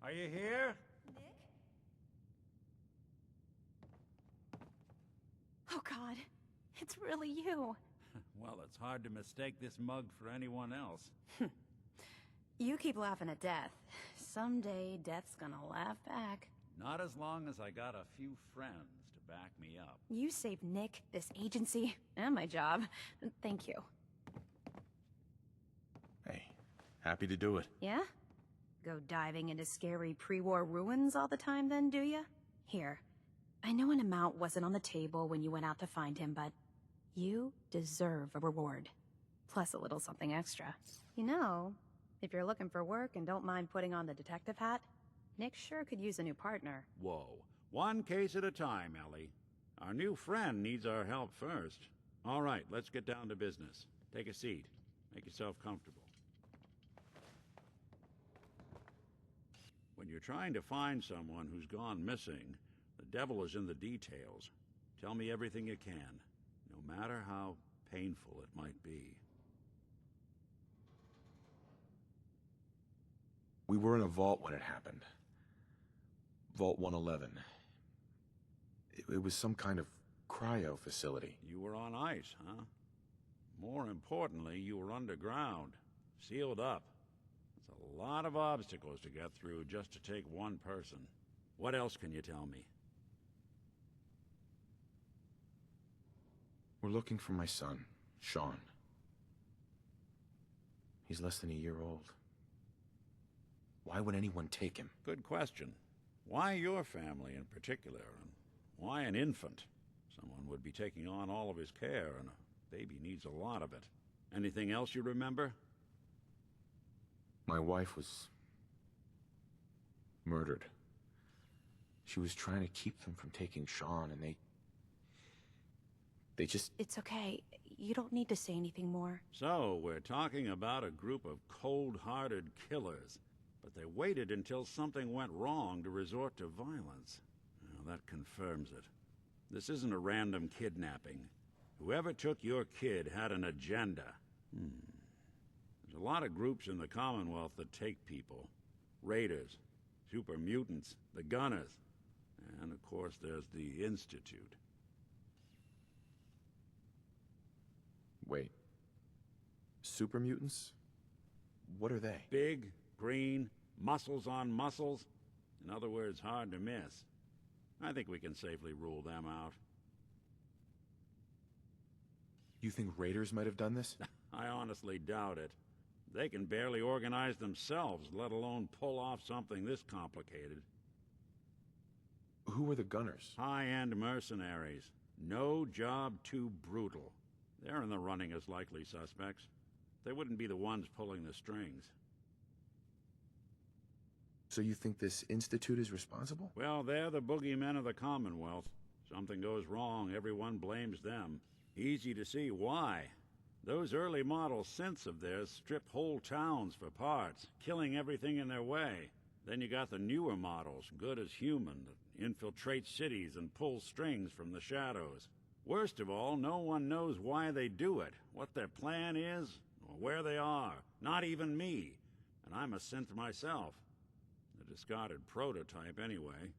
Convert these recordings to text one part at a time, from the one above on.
Are you here? Nick? Oh God, it's really you. Well, it's hard to mistake this mug for anyone else. You keep laughing at death. Someday, death's gonna laugh back. Not as long as I got a few friends to back me up. You saved Nick, this agency, and my job. Thank you. Hey, happy to do it. Yeah? Go diving into scary pre-war ruins all the time then, do ya? Here, I know an amount wasn't on the table when you went out to find him, but you deserve a reward. Plus a little something extra. You know, if you're looking for work and don't mind putting on the detective hat, Nick sure could use a new partner. Whoa. One case at a time, Ellie. Our new friend needs our help first. All right, let's get down to business. Take a seat. Make yourself comfortable. When you're trying to find someone who's gone missing, the devil is in the details. Tell me everything you can, no matter how painful it might be. We were in a vault when it happened. Vault 111. It was some kind of cryo facility. You were on ice, huh? More importantly, you were underground, sealed up. It's a lot of obstacles to get through just to take one person. What else can you tell me? We're looking for my son, Sean. He's less than a year old. Why would anyone take him? Good question. Why your family in particular, and why an infant? Someone would be taking on all of his care, and a baby needs a lot of it. Anything else you remember? My wife was murdered. She was trying to keep them from taking Sean, and they just... It's okay. You don't need to say anything more. So, we're talking about a group of cold-hearted killers, but they waited until something went wrong to resort to violence. Well, that confirms it. This isn't a random kidnapping. Whoever took your kid had an agenda. There's a lot of groups in the Commonwealth that take people. Raiders, super mutants, the Gunners, and of course there's the Institute. Wait. Super mutants? What are they? Big, green, muscles on muscles. In other words, hard to miss. I think we can safely rule them out. You think raiders might have done this? I honestly doubt it. They can barely organize themselves, let alone pull off something this complicated. Who are the Gunners? High-end mercenaries. No job too brutal. They're in the running as likely suspects. They wouldn't be the ones pulling the strings. So you think this Institute is responsible? Well, they're the boogeymen of the Commonwealth. Something goes wrong, everyone blames them. Easy to see why. Those early model synths of theirs strip whole towns for parts, killing everything in their way. Then you got the newer models, good as human, that infiltrate cities and pull strings from the shadows. Worst of all, no one knows why they do it, what their plan is, or where they are. Not even me. And I'm a synth myself. A discarded prototype, anyway.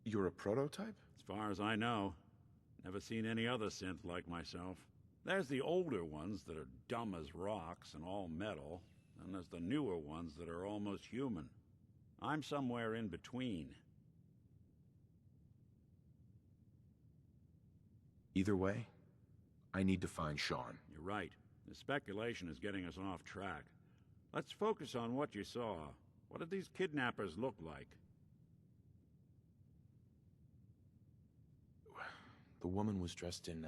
You're a prototype? As far as I know. Never seen any other synth like myself. There's the older ones that are dumb as rocks and all metal, and there's the newer ones that are almost human. I'm somewhere in between. Either way, I need to find Sean. You're right. The speculation is getting us off track. Let's focus on what you saw. What did these kidnappers look like? The woman was dressed in,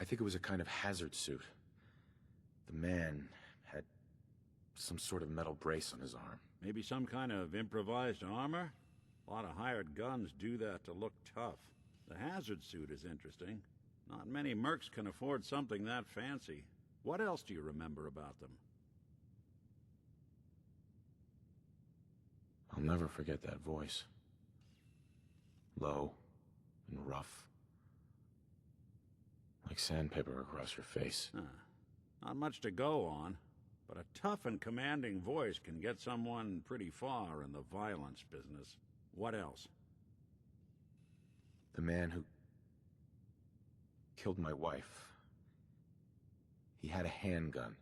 I think it was a kind of hazard suit. The man had some sort of metal brace on his arm. Maybe some kind of improvised armor? A lot of hired guns do that to look tough. The hazard suit is interesting. Not many mercs can afford something that fancy. What else do you remember about them? I'll never forget that voice. Low and rough. Like sandpaper across her face. Not much to go on, but a tough and commanding voice can get someone pretty far in the violence business. What else? The man who killed my wife. He had a handgun.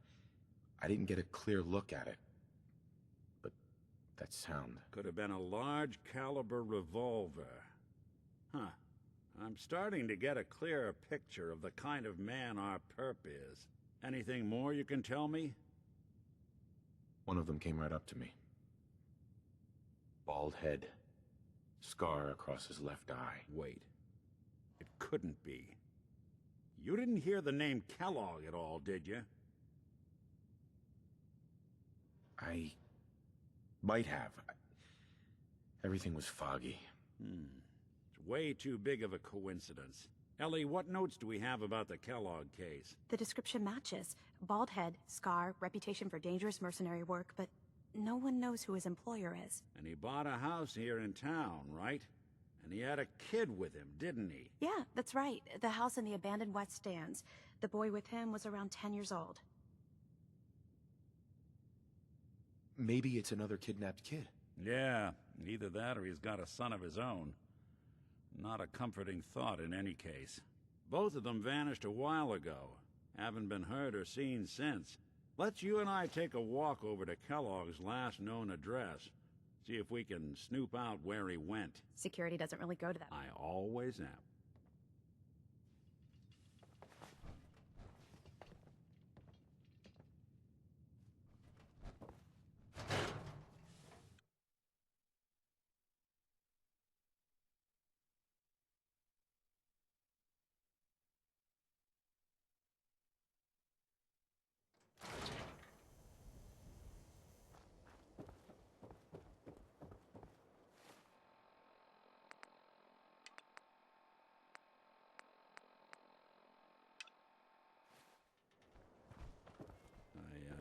I didn't get a clear look at it, but that sound. Could have been a large caliber revolver. Huh. I'm starting to get a clearer picture of the kind of man our perp is. Anything more you can tell me? One of them came right up to me. Bald head. Scar across his left eye. Wait. It couldn't be. You didn't hear the name Kellogg at all, did you? I might have. Everything was foggy. It's way too big of a coincidence. Ellie, what notes do we have about the Kellogg case? The description matches. Bald head, scar, reputation for dangerous mercenary work, but no one knows who his employer is. And he bought a house here in town, right? And he had a kid with him, didn't he? Yeah, that's right. The house in the abandoned West Stands. The boy with him was around 10 years old. Maybe it's another kidnapped kid. Yeah, either that or he's got a son of his own. Not a comforting thought in any case. Both of them vanished a while ago. Haven't been heard or seen since. Let's you and I take a walk over to Kellogg's last known address. See if we can snoop out where he went. Security doesn't really go to that. I always am.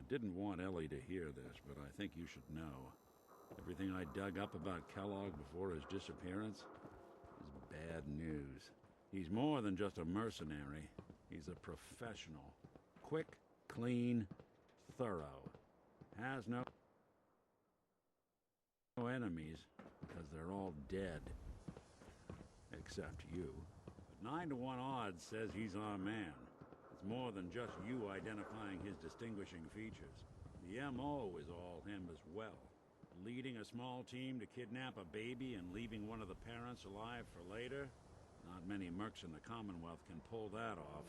Didn't want Ellie to hear this, but I think you should know. Everything I dug up about Kellogg before his disappearance is bad news. He's more than just a mercenary. He's a professional. Quick, clean, thorough. Has no enemies because they're all dead. Except you. But 9 to 1 odds says he's our man. It's more than just you identifying his distinguishing features. The M.O. is all him as well. Leading a small team to kidnap a baby and leaving one of the parents alive for later? Not many mercs in the Commonwealth can pull that off.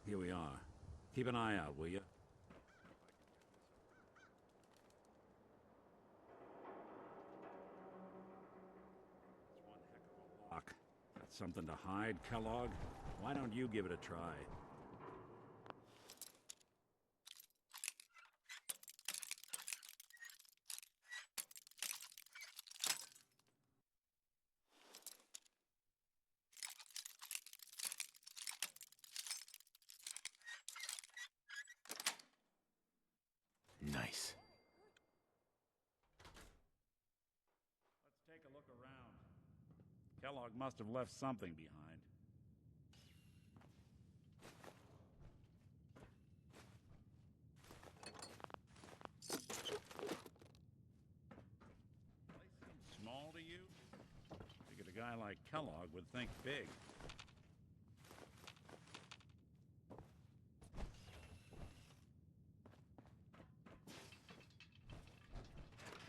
Here we are. Keep an eye out, will you? That's one heck of a lock. Got something to hide, Kellogg? Why don't you give it a try? Nice. Let's take a look around. Kellogg must have left something behind. Place seems small to you? Figured a guy like Kellogg would think big.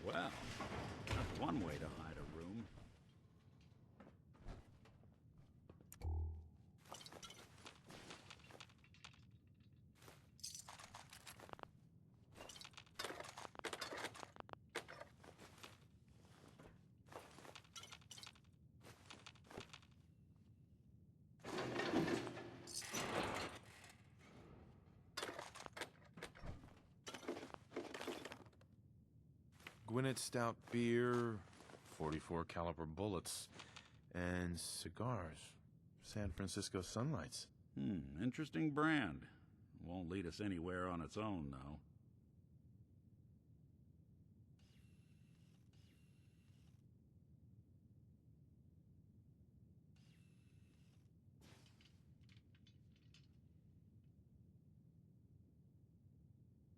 Well, that's one way to hide a room. Gwinnett stout beer, 44 caliber bullets, and cigars. San Francisco Sunlights. Interesting brand. Won't lead us anywhere on its own, though.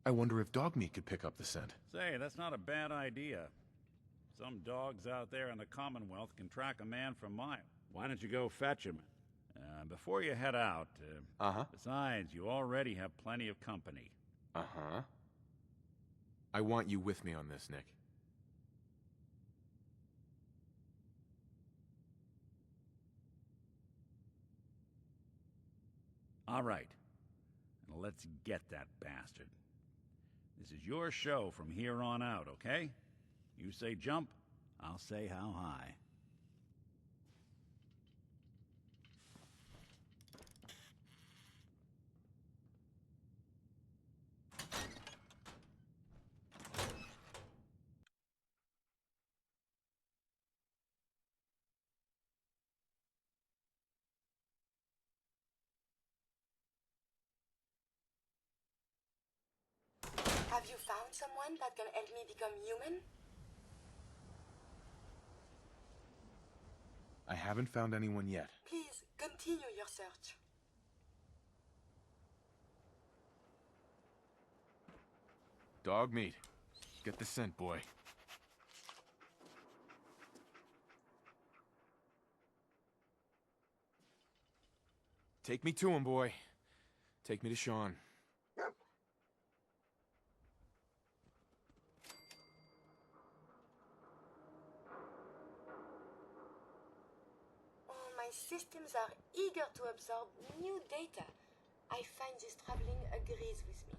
I wonder if dog meat could pick up the scent. Say, that's not a bad idea. Some dogs out there in the Commonwealth can track a man for miles. Why don't you go fetch him? Before you head out, besides, you already have plenty of company. I want you with me on this, Nick. All right. Now let's get that bastard. This is your show from here on out, okay? You say jump, I'll say how high. Have you found someone that can help me become human? I haven't found anyone yet. Please, continue your search. Dog meat. Get the scent, boy. Take me to him, boy. Take me to Sean. Oh, my systems are eager to absorb new data. I find this traveling agrees with me.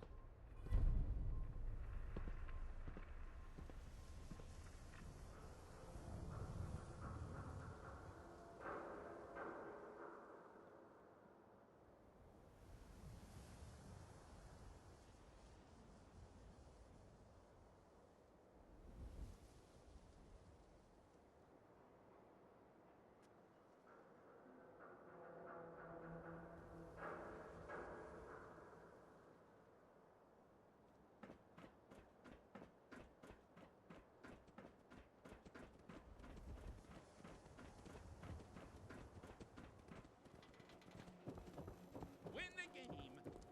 Win the game!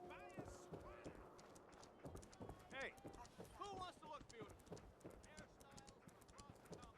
Buy a sweater! Hey, who wants to look beautiful? Hairstyles across the top.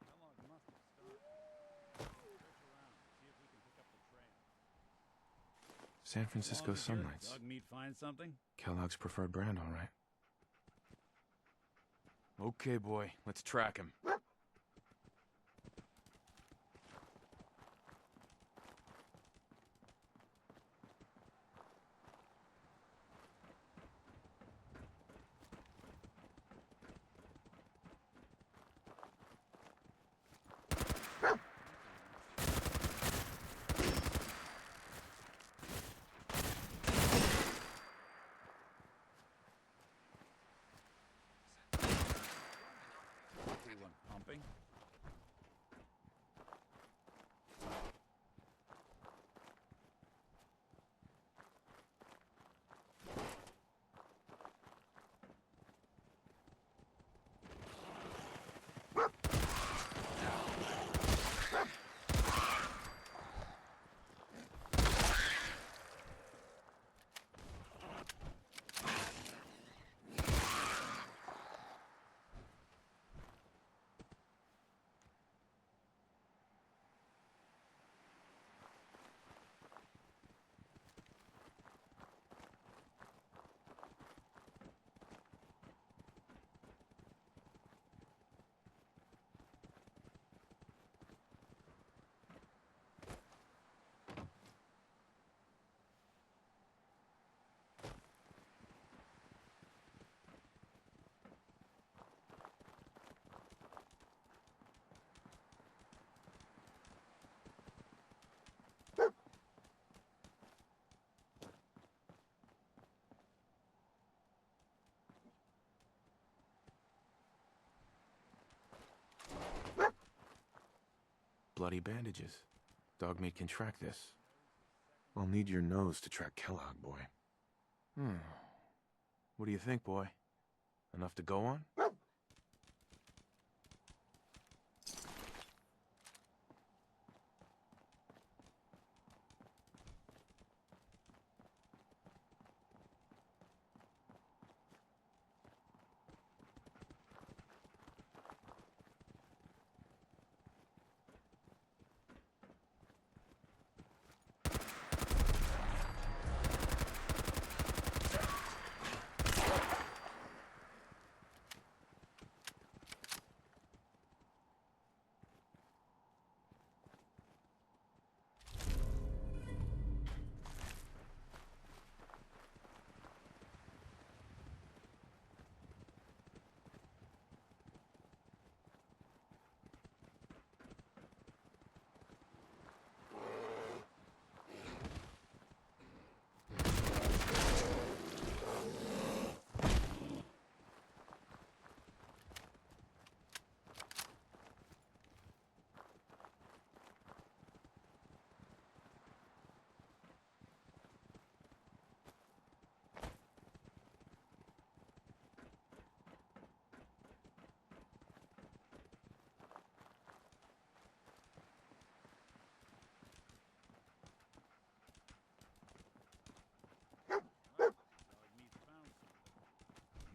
Kellogg must have stopped. Search around, see if we can pick up the trail. San Francisco Long as your Sunlights. Dog meat find something? Kellogg's preferred brand, all right. Okay, boy. Let's track him. bloody bandages. Dogmeat can track this. I'll need your nose to track Kellogg, boy. What do you think, boy? Enough to go on?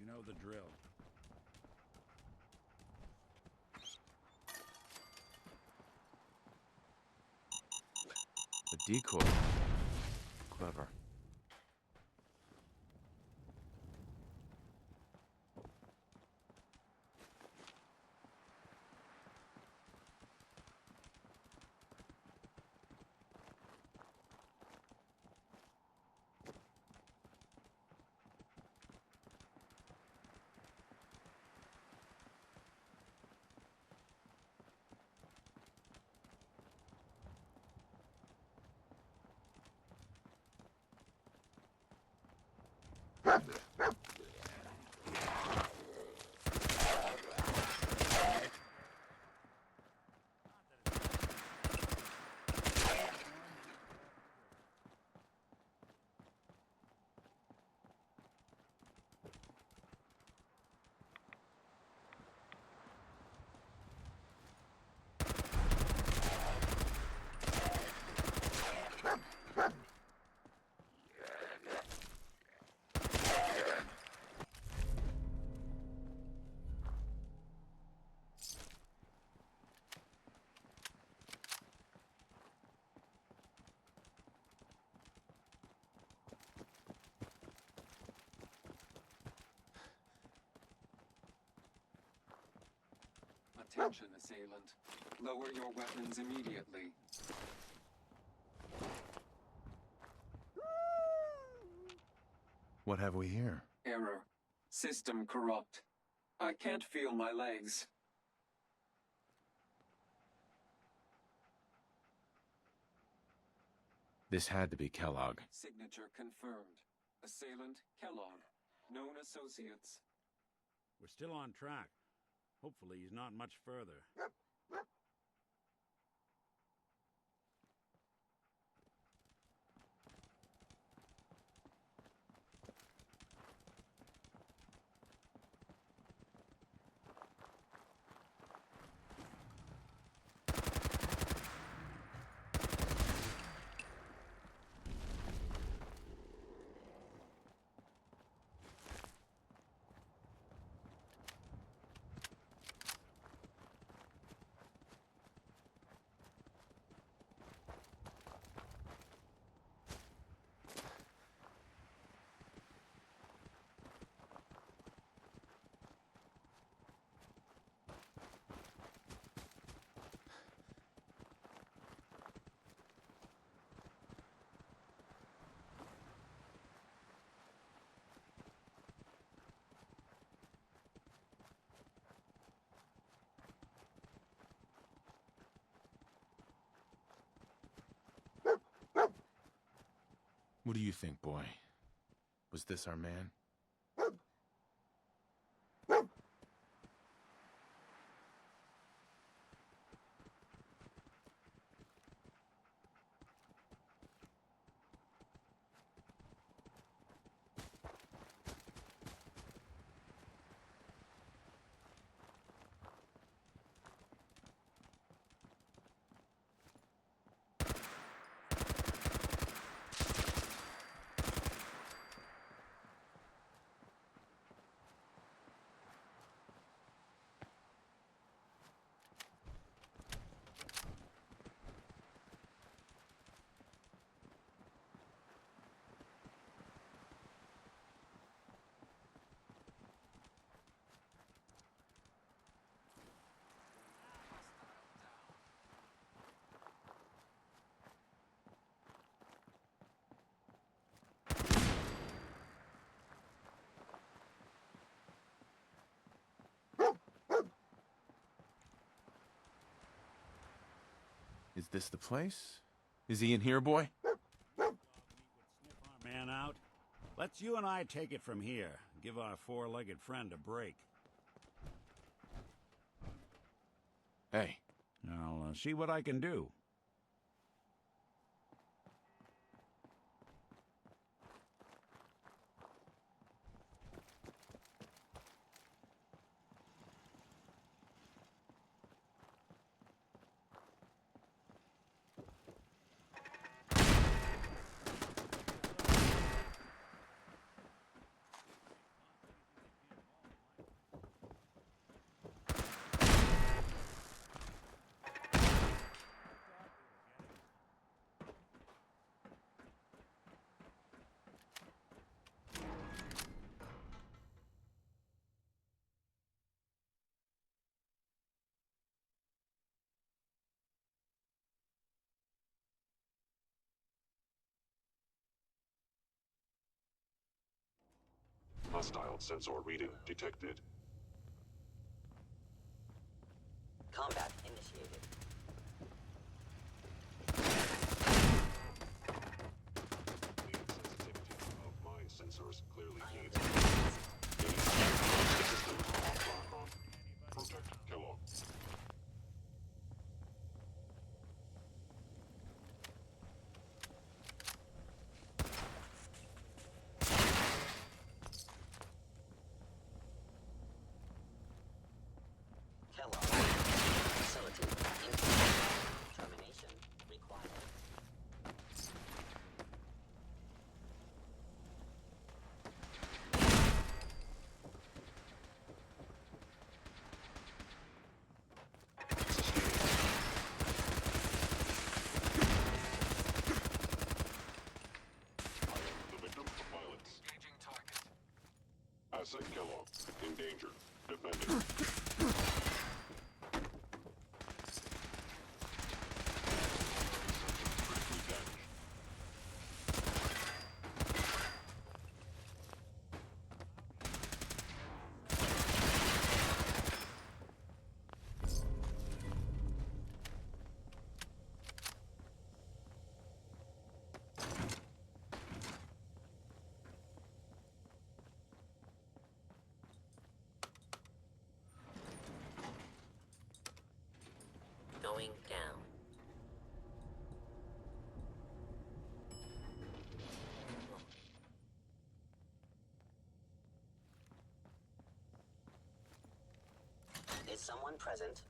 You know the drill. A decoy. Clever. Attention, assailant. Lower your weapons immediately. What have we here? Error. System corrupt. I can't feel my legs. This had to be Kellogg. Signature confirmed. Assailant Kellogg. Known associates. We're still on track. Hopefully he's not much further. What do you think, boy? Was this our man? Is this the place? Is he in here, boy? Sniff our man out. Let's you and I take it from here. Give our four-legged friend a break. Hey. I'll see what I can do. Hostile sensor reading detected. Combat initiated. The insensitivity of my sensors clearly needs system offline. Protect Kellogg. Kellogg. Facility incomplete. Termination required. I am the victim of violence. Engaging target. Asset Kellogg. In danger. Defending. Critically damaged. Going down. Is someone present?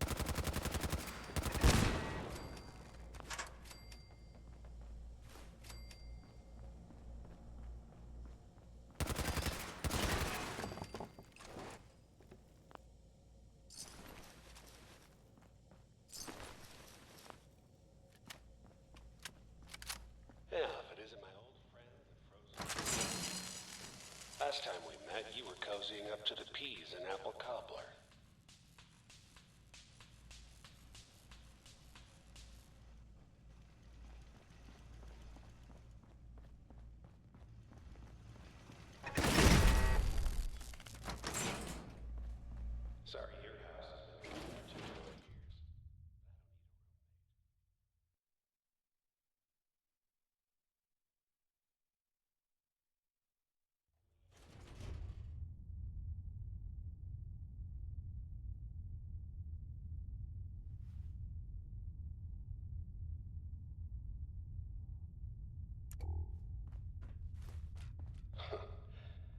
Yeah, if it isn't my old friend, the frozen. Last time we met, you were cozying up to the peas and apple cobbler. Sorry, your house has been for 2 years.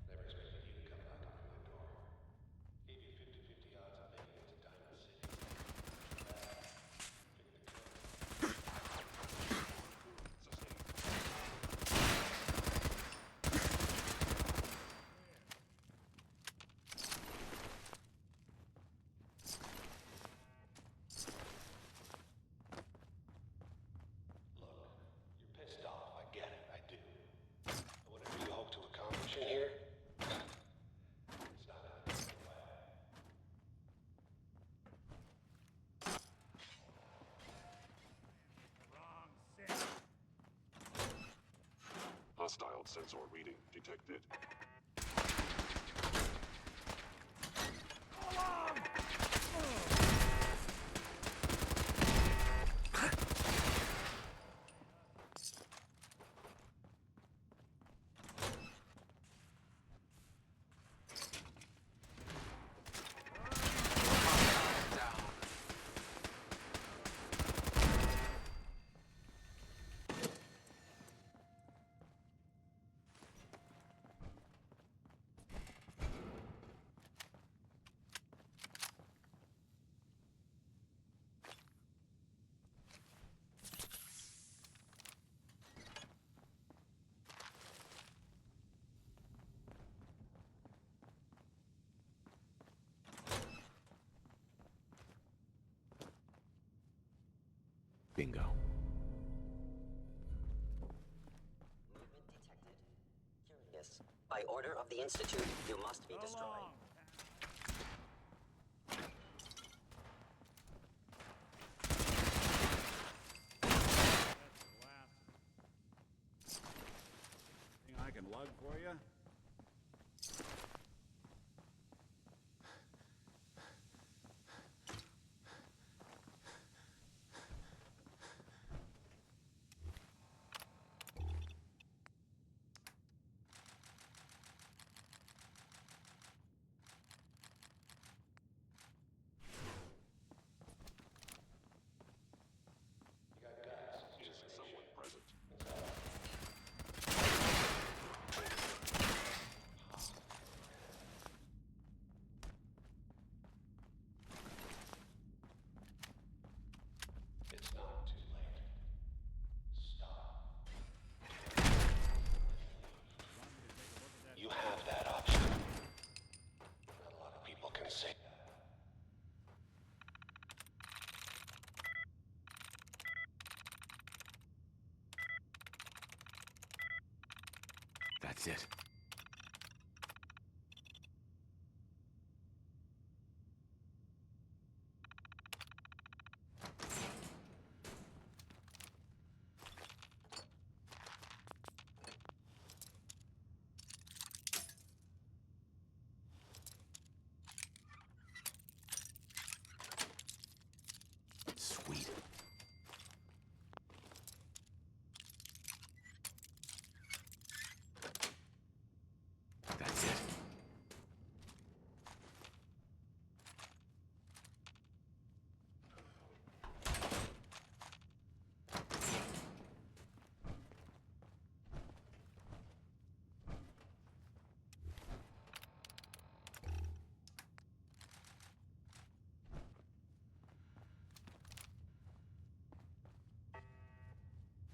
Never expected you to come knocking on my door. Gave you 50-50 odds of making it to Diamond City. Look, you're pissed off. I get it. I do. But whatever you hope to accomplish in here, it's not out of the way. Hostile sensor reading detected. By order of the Institute, you must be So destroyed. long. That's the last. Thing I can lug for you? Is someone present? It's not too late. Stop. You have that option. Not a lot of people can say that. That's it. Sweet. That's it.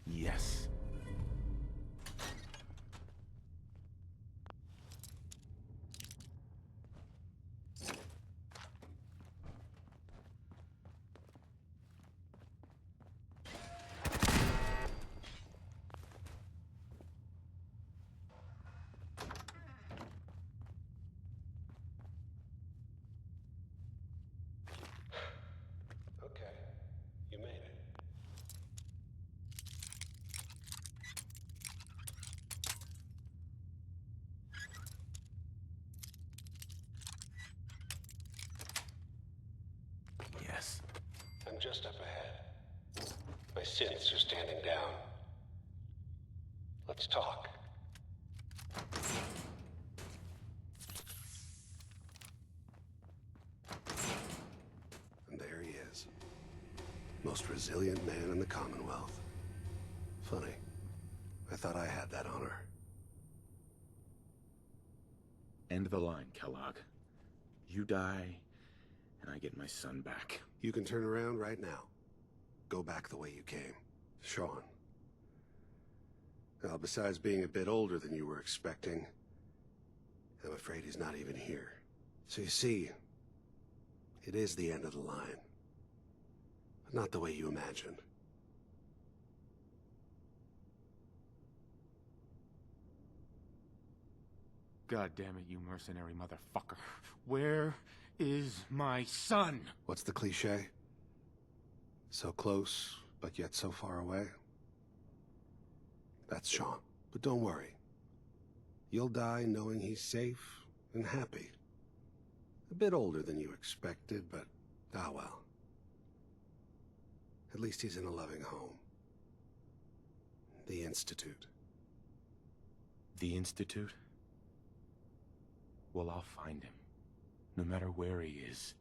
Yes. Okay. You made it. Yes. I'm just up ahead. My synths are standing down. Let's talk. And there he is. Most resilient man in the Commonwealth. Funny. I thought I had that honor. End the line, Kellogg. You die, and I get my son back. You can turn around right now. Go back the way you came. Sean. Now, besides being a bit older than you were expecting, I'm afraid he's not even here. So you see, it is the end of the line. But not the way you imagined. God damn it, you mercenary motherfucker. Where is my son? What's the cliche? So close, but yet so far away? That's Sean. But don't worry. You'll die knowing he's safe and happy. A bit older than you expected, but ah well. At least he's in a loving home. The Institute. The Institute? Well, I'll find him. No matter where he is.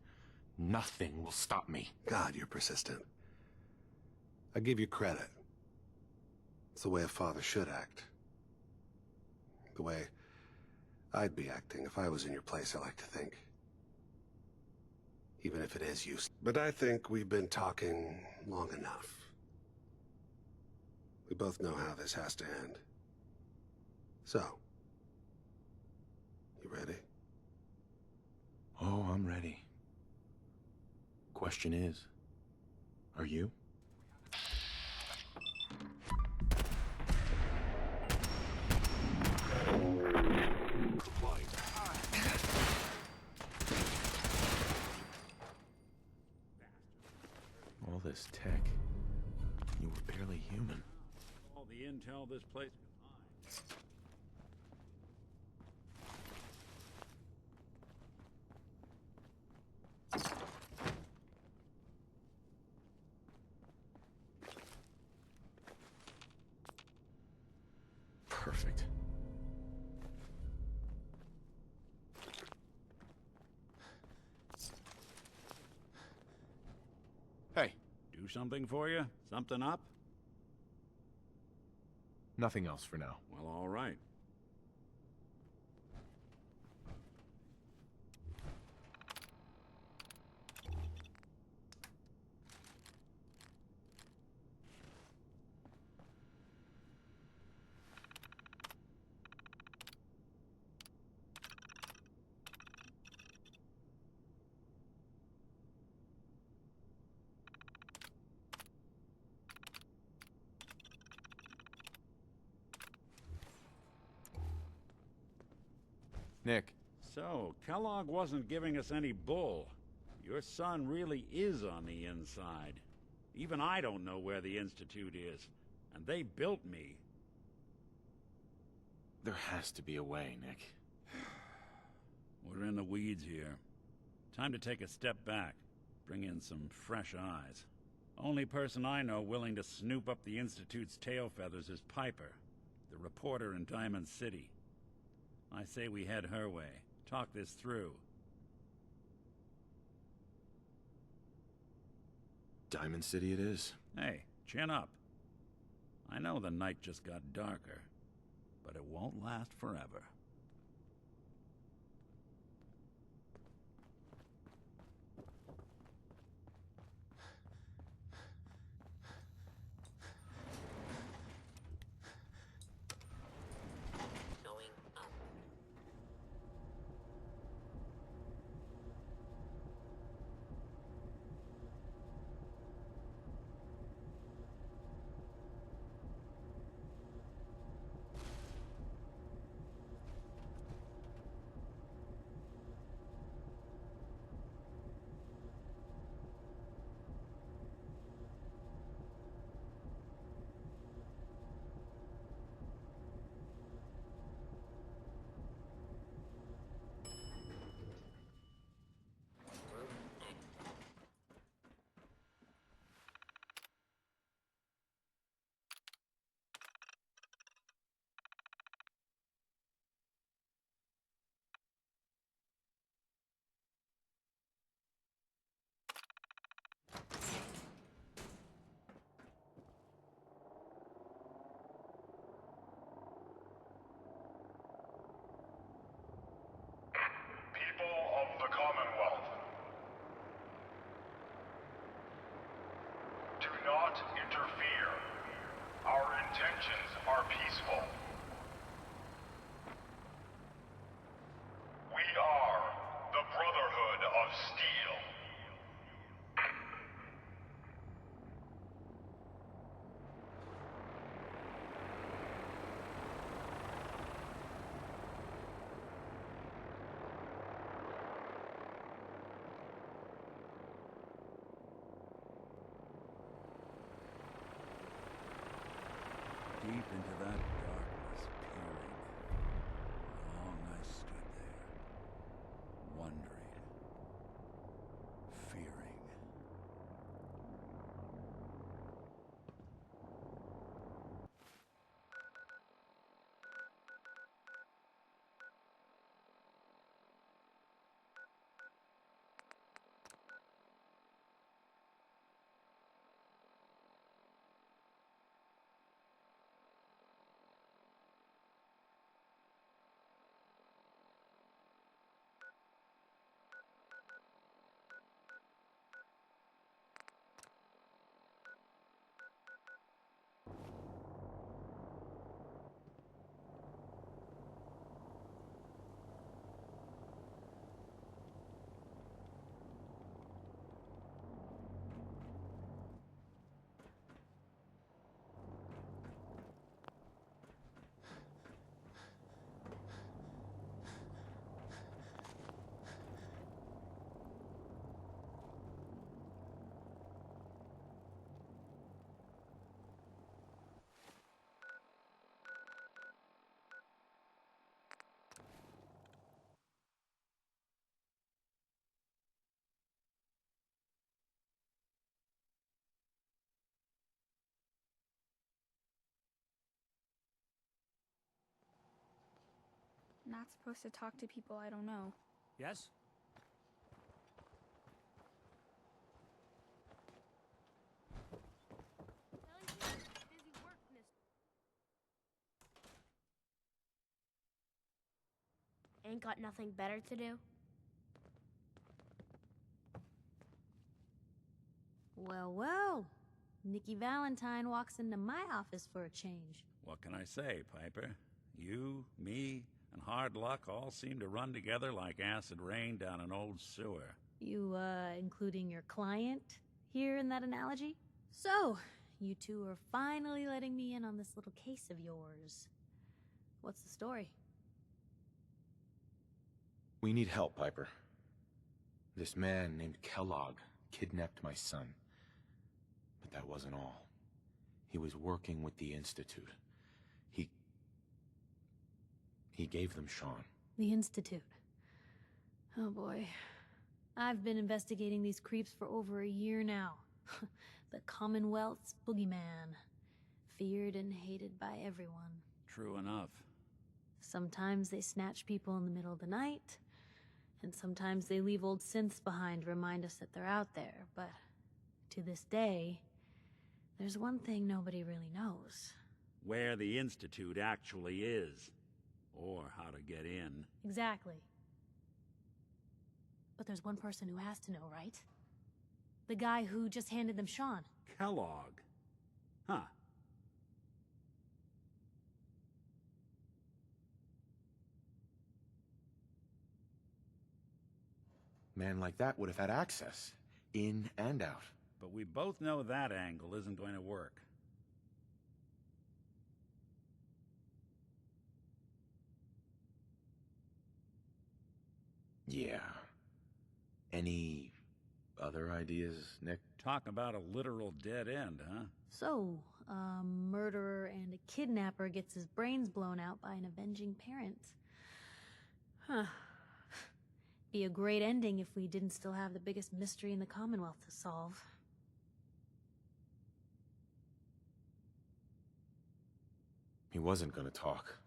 Nothing will stop me. God, you're persistent. I give you credit. It's the way a father should act. The way I'd be acting if I was in your place, I like to think. Even if it is useless. But I think we've been talking long enough. We both know how this has to end. So, you ready? Oh, I'm ready. Question is, are you? tech. You were barely human. All the intel this place could find. Perfect. Hey, Do something for you? Something up? nothing else for now. Well, all right. Nick, So, Kellogg wasn't giving us any bull. Your son really is on the inside. Even I don't know where the Institute is. And they built me. there has to be a way, Nick. We're in the weeds here. Time to take a step back. Bring in some fresh eyes. Only person I know willing to snoop up the Institute's tail feathers is Piper, the reporter in Diamond City. I say we head her way. Talk this through. Diamond City it is. Hey, chin up. I know the night just got darker, but it won't last forever. Going up. People of the Commonwealth, do not interfere. Our intentions are peaceful. We are the Brotherhood of Steel. Deep into that darkness, peering. Long I stood there, wondering, fearing. not supposed to talk to people I don't know. Yes? Ain't got nothing better to do? Well, well. Nikki Valentine walks into my office for a change. What can I say, Piper? You, me, and hard luck all seem to run together like acid rain down an old sewer. You, including your client here in that analogy? So, you two are finally letting me in on this little case of yours. What's the story? We need help, Piper. This man named Kellogg kidnapped my son. But that wasn't all. He was working with the Institute. He gave them Sean. The Institute. Oh boy. I've been investigating these creeps for over a year now. The Commonwealth's boogeyman. Feared and hated by everyone. True enough. Sometimes they snatch people in the middle of the night, and sometimes they leave old synths behind to remind us that they're out there, but to this day, there's one thing nobody really knows. Where the Institute actually is. Or how to get in. Exactly. But there's one person who has to know, right? The guy who just handed them Sean. Kellogg. Huh. Man like that would have had access. In and out. But we both know that angle isn't going to work. Yeah. Any other ideas, Nick? Talk about a literal dead end, huh? So, a murderer and a kidnapper gets his brains blown out by an avenging parent. Huh. Be a great ending if we didn't still have the biggest mystery in the Commonwealth to solve. He wasn't gonna talk.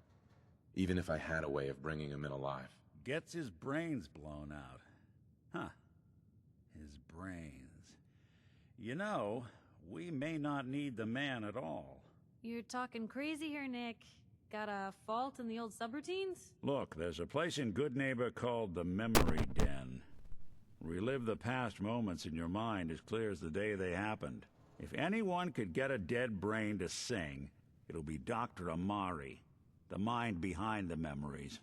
Even if I had a way of bringing him in alive. Gets his brains blown out. Huh. His brains. You know, we may not need the man at all. You're talking crazy here, Nick. Got a fault in the old subroutines? Look, there's a place in Good Neighbor called the Memory Den. Relive the past moments in your mind as clear as the day they happened. If anyone could get a dead brain to sing, it'll be Dr. Amari, the mind behind the memories.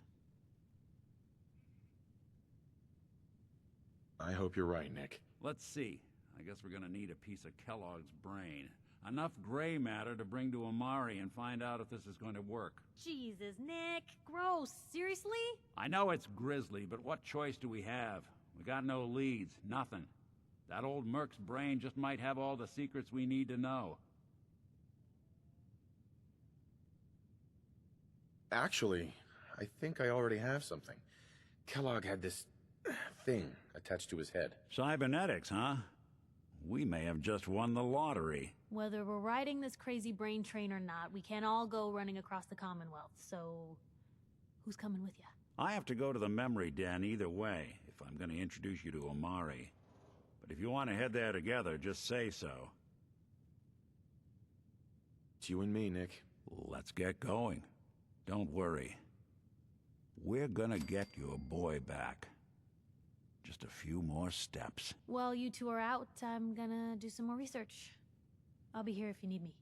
I hope you're right, Nick. Let's see. I guess we're gonna need a piece of Kellogg's brain. Enough gray matter to bring to Amari and find out if this is going to work. Jesus, Nick. Gross. Seriously? I know it's grisly, but what choice do we have? We got no leads, nothing. That old Merc's brain just might have all the secrets we need to know. Actually, I think I already have something. Kellogg had this thing attached to his head. Cybernetics, huh? We may have just won the lottery. Whether we're riding this crazy brain train or not, we can't all go running across the Commonwealth, so who's coming with you? I have to go to the Memory Den either way, if I'm going to introduce you to Amari. But if you want to head there together, just say so. It's you and me, Nick. Let's get going. Don't worry. We're gonna get your boy back. Just a few more steps. While you two are out, I'm gonna do some more research. I'll be here if you need me.